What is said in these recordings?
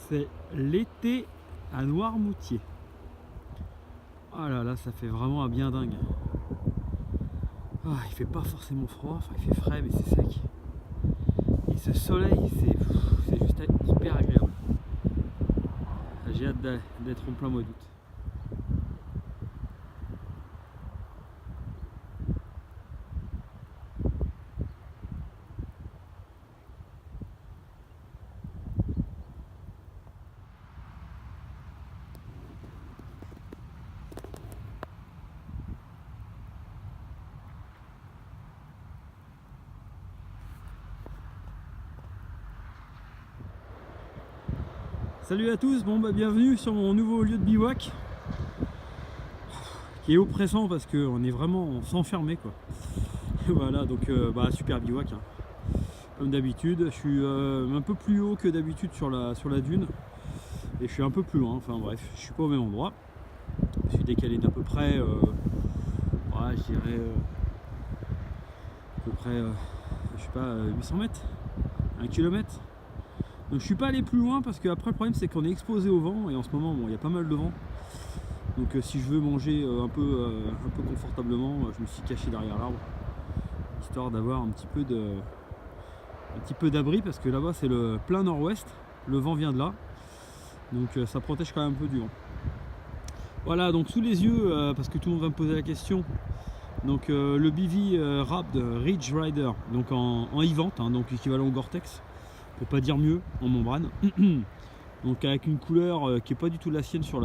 C'est l'été à Noirmoutier. Ah là là, ça fait vraiment un bien dingue. Ah, il fait pas forcément froid, enfin il fait frais mais c'est sec. Et ce soleil, c'est juste hyper agréable. J'ai hâte d'être en plein mois d'août. Salut à tous, bon bienvenue sur mon nouveau lieu de bivouac qui est oppressant parce qu'on est vraiment s'enfermer quoi. Voilà, donc super bivouac hein. Comme d'habitude, je suis un peu plus haut que d'habitude sur la dune et je suis un peu plus loin, enfin bref, je suis pas au même endroit. Je suis décalé d'à peu près je dirais à peu près je sais pas 800 mètres, 1 km. Donc je suis pas allé plus loin parce que après le problème c'est qu'on est exposé au vent et en ce moment bon il y a pas mal de vent. Donc si je veux manger un peu confortablement, je me suis caché derrière l'arbre histoire d'avoir un petit peu d'abri parce que là-bas c'est le plein nord-ouest, le vent vient de là. Donc ça protège quand même un peu du vent. Voilà, donc sous les yeux parce que tout le monde va me poser la question. Donc le Bivy Wrapped Ridge Rider, donc en e-vente, hein, donc équivalent au Gore-Tex, pour pas dire mieux, en membrane. Donc avec une couleur qui est pas du tout la sienne sur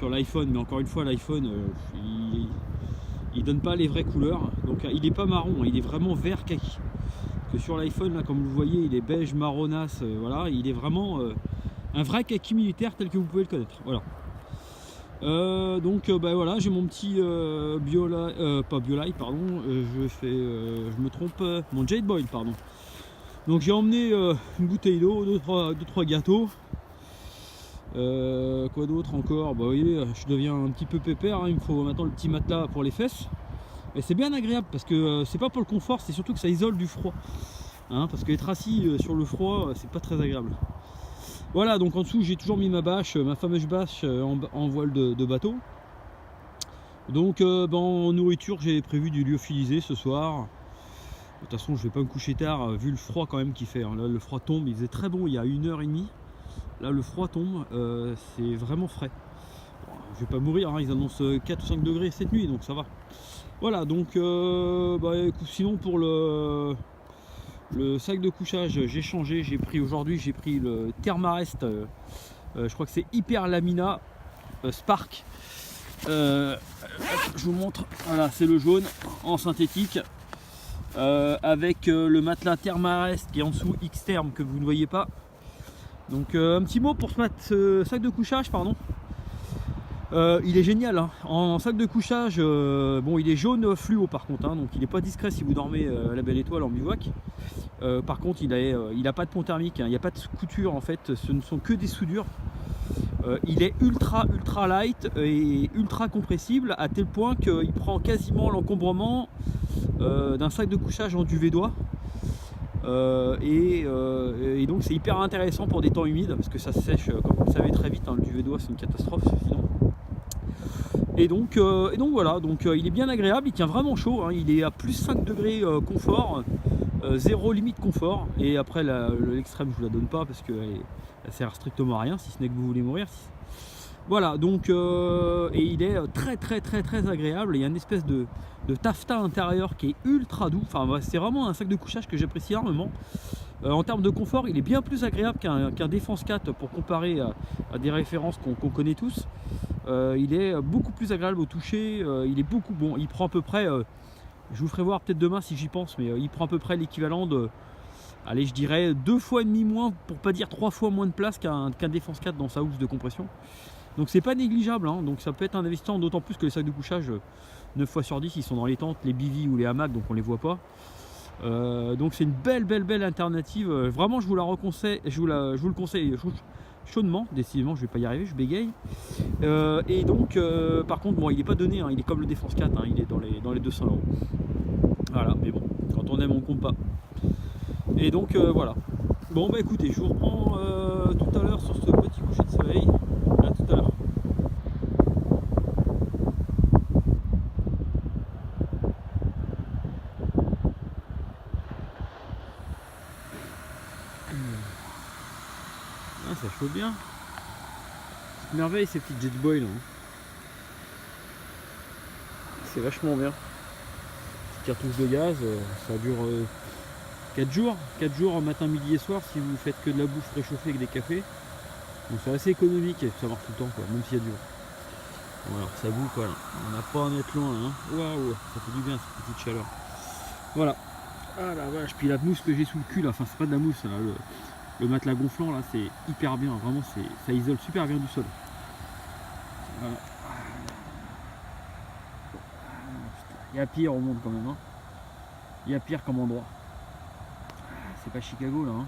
l'iPhone, mais encore une fois l'iPhone il donne pas les vraies couleurs. Donc il est pas marron, hein, il est vraiment vert kaki. Que sur l'iPhone là, comme vous le voyez, il est beige marronasse, voilà, il est vraiment un vrai kaki militaire tel que vous pouvez le connaître. Voilà. Voilà, j'ai mon petit pas BioLite, pardon, je me trompe, mon Jade Boil, pardon. Donc j'ai emmené une bouteille d'eau, 2-3 gâteaux. Quoi d'autre encore, vous voyez, je deviens un petit peu pépère, hein. Il me faut maintenant le petit matelas pour les fesses. Et c'est bien agréable parce que c'est pas pour le confort, c'est surtout que ça isole du froid. Hein, parce qu'être assis sur le froid, c'est pas très agréable. Voilà, donc en dessous j'ai toujours mis ma bâche, ma fameuse bâche en voile de bateau. Donc en nourriture j'ai prévu du lyophilisé ce soir. De toute façon je vais pas me coucher tard vu le froid quand même qu'il fait, hein. Là le froid tombe, il faisait très bon il y a 1h30. Là le froid tombe, c'est vraiment frais. Bon, je vais pas mourir, hein, ils annoncent 4 ou 5 degrés cette nuit donc ça va. Voilà, donc sinon pour le sac de couchage j'ai changé, j'ai pris le Thermarest, je crois que c'est Hyper Lamina Spark. Je vous montre, voilà, c'est le jaune en synthétique. Avec le matelas Thermarest qui est en dessous X-Term que vous ne voyez pas. Donc un petit mot pour ce sac de couchage, pardon. Il est génial hein. En sac de couchage, bon il est jaune fluo par contre, hein, donc il n'est pas discret si vous dormez à la belle étoile en bivouac. Par contre il a pas de pont thermique, hein, il n'y a pas de couture en fait, ce ne sont que des soudures. Il est ultra light et ultra compressible à tel point qu'il prend quasiment l'encombrement d'un sac de couchage en duvet d'oie. Et donc c'est hyper intéressant pour des temps humides parce que ça sèche comme vous le savez très vite, hein, le duvet d'oie c'est une catastrophe sinon. Et donc voilà, donc il est bien agréable, il tient vraiment chaud, hein, il est à plus 5 degrés confort, 0 limite confort. Et après l'extrême je vous la donne pas parce qu'elle sert strictement à rien si ce n'est que vous voulez mourir. Voilà, donc et il est très agréable. Il y a une espèce de taffetas intérieur qui est ultra doux. Enfin c'est vraiment un sac de couchage que j'apprécie énormément. En termes de confort, il est bien plus agréable qu'un Défense 4 pour comparer à des références qu'on connaît tous. Il est beaucoup plus agréable au toucher, il est beaucoup bon. Il prend à peu près, je vous ferai voir peut-être demain si j'y pense, mais il prend à peu près l'équivalent de, allez je dirais 2,5 fois moins, pour pas dire 3 fois moins de place qu'un Défense 4 dans sa housse de compression. Donc c'est pas négligeable, hein. Donc ça peut être un investissement, d'autant plus que les sacs de couchage 9 fois sur 10 ils sont dans les tentes, les bivy ou les hamacs, donc on les voit pas. Donc c'est une belle alternative, vraiment je vous la reconseille, je vous le conseille chaudement. Décidément je vais pas y arriver, je bégaye. Et donc par contre bon il est pas donné, hein, il est comme le Défense 4, hein, il est dans les 200 €. Voilà, mais bon, quand on aime on compte pas. Et donc voilà. Bon bah écoutez, je vous reprends tout à l'heure sur ce petit coucher de soleil. À tout à l'heure. Ah, ça chauffe bien. Petite merveille ces petites Jetboil là. C'est vachement bien. Petite cartouche de gaz, ça dure 4 jours. 4 jours matin, midi et soir si vous faites que de la bouffe réchauffée avec des cafés. Donc c'est assez économique et ça marche tout le temps quoi, même s'il y a du vent. Voilà, ça boue quoi là. On n'a pas à en être loin hein. Waouh, ça fait du bien cette petite chaleur. Voilà. Ah la vache, puis la mousse que j'ai sous le cul là, enfin c'est pas de la mousse là, le matelas gonflant là, c'est hyper bien, vraiment ça isole super bien du sol. Voilà. Il y a pire au monde quand même hein. Il y a pire comme endroit. C'est pas Chicago là hein.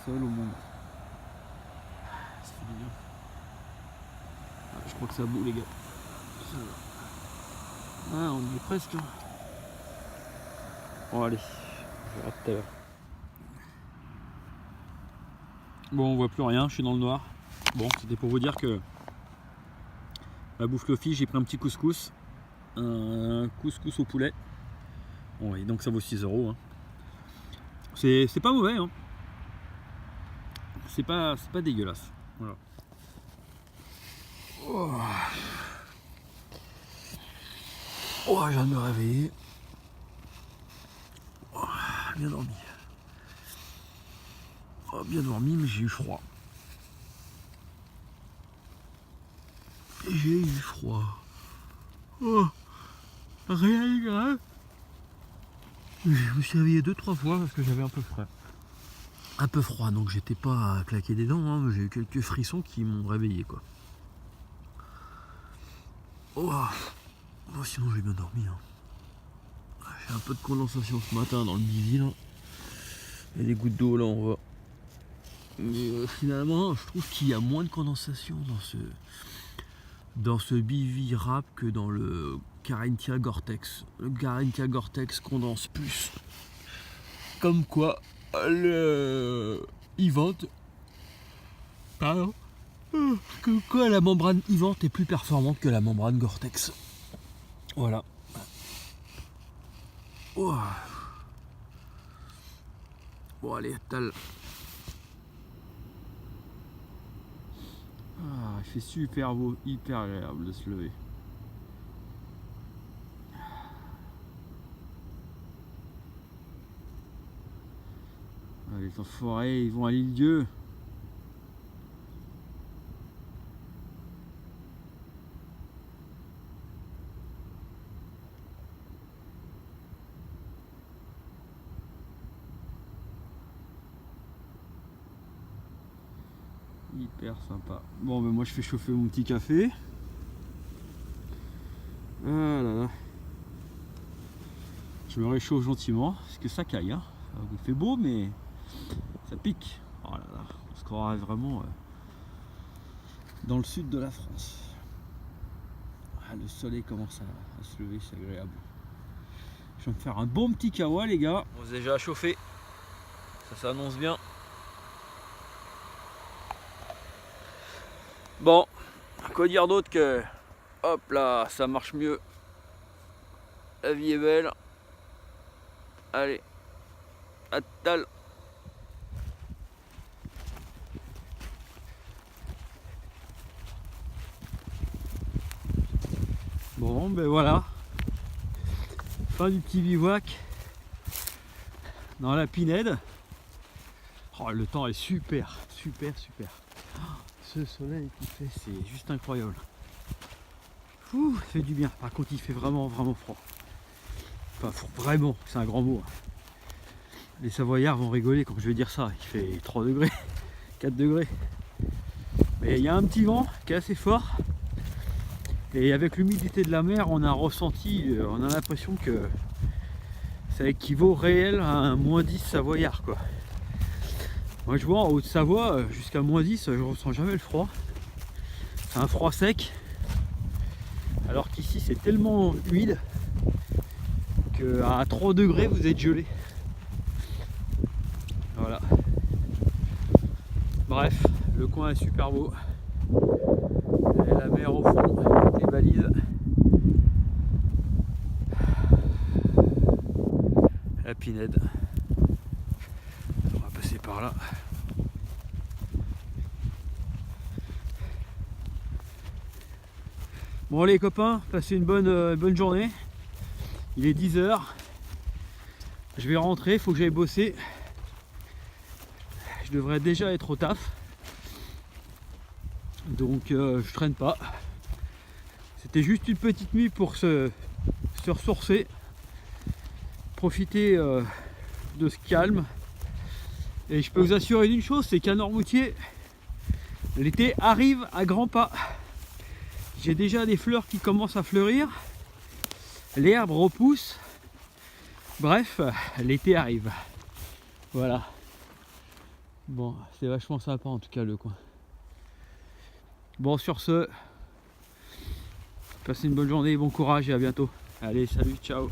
Seul au monde. Ça fait du bien. Ah, je crois que ça boue les gars. Ah on y est presque. Bon allez, je verrai tout à l'heure. Bon on voit plus rien, je suis dans le noir. Bon c'était pour vous dire que la bouffe Lofi, j'ai pris un petit couscous. Un couscous au poulet. Bon et donc ça vaut 6 €. Hein. C'est pas mauvais hein. C'est pas dégueulasse. Voilà. Oh. Oh, je viens de me réveiller. Oh, bien dormi. Oh, bien dormi, mais j'ai eu froid. J'ai eu froid. Oh, rien de grave. Je me suis réveillé 2-3 fois parce que j'avais un peu froid. Un peu froid, donc j'étais pas à claquer des dents, hein, mais j'ai eu quelques frissons qui m'ont réveillé quoi. Oh, oh sinon j'ai bien dormi. Hein. J'ai un peu de condensation ce matin dans le bivy là. Il y a des gouttes d'eau là on voit. Mais finalement je trouve qu'il y a moins de condensation dans ce bivy rap que dans le Carinthia Gore-Tex. Le Carinthia Gore-Tex condense plus. Comme quoi le Event, pardon, comme quoi la membrane Event est plus performante que la membrane Gore-Tex. Voilà. Oh. Bon allez, tal. Ah, il fait super beau, hyper agréable de se lever. Ah, les enfoirés, ils vont à l'île Dieu. Hyper sympa. Bon ben moi je fais chauffer mon petit café. Ah là là. Je me réchauffe gentiment parce que ça caille hein. Il fait beau mais ça pique. Oh là là. On se croirait vraiment dans le sud de la France. Ah, le soleil commence à se lever, c'est agréable. Je vais me faire un bon petit kawa les gars. On s'est déjà chauffé. Ça s'annonce bien. Bon, quoi dire d'autre que hop là, ça marche mieux. La vie est belle. Allez, à tal. Bon ben voilà. Fin du petit bivouac dans la Pinède. Oh, le temps est super, super, super. Ce soleil qui fait, c'est juste incroyable. Ouh, ça fait du bien. Par contre, il fait vraiment, vraiment froid. Enfin, vraiment, c'est un grand mot. Les Savoyards vont rigoler quand je vais dire ça. Il fait 3 degrés, 4 degrés. Mais il y a un petit vent qui est assez fort. Et avec l'humidité de la mer, on a ressenti, on a l'impression que ça équivaut réel à un -10 savoyard, quoi. Moi je vois en Haute-Savoie, jusqu'à -10, je ressens jamais le froid. C'est un froid sec. Alors qu'ici c'est tellement humide qu'à 3 degrés vous êtes gelé. Voilà. Bref, le coin est super beau. Et la mer au fond, les balises. La Pinède. On va passer par là. Bon les copains, passez une bonne journée. Il est 10 h. Je vais rentrer, il faut que j'aille bosser. Je devrais déjà être au taf. Donc je traîne pas. C'était juste une petite nuit pour se ressourcer. Profiter de ce calme. Et je peux vous assurer d'une chose, c'est qu'à Noirmoutier, l'été arrive à grands pas. J'ai déjà des fleurs qui commencent à fleurir. L'herbe repousse. Bref, l'été arrive. Voilà. Bon, c'est vachement sympa en tout cas le coin. Bon, sur ce, passez une bonne journée, bon courage et à bientôt. Allez, salut, ciao.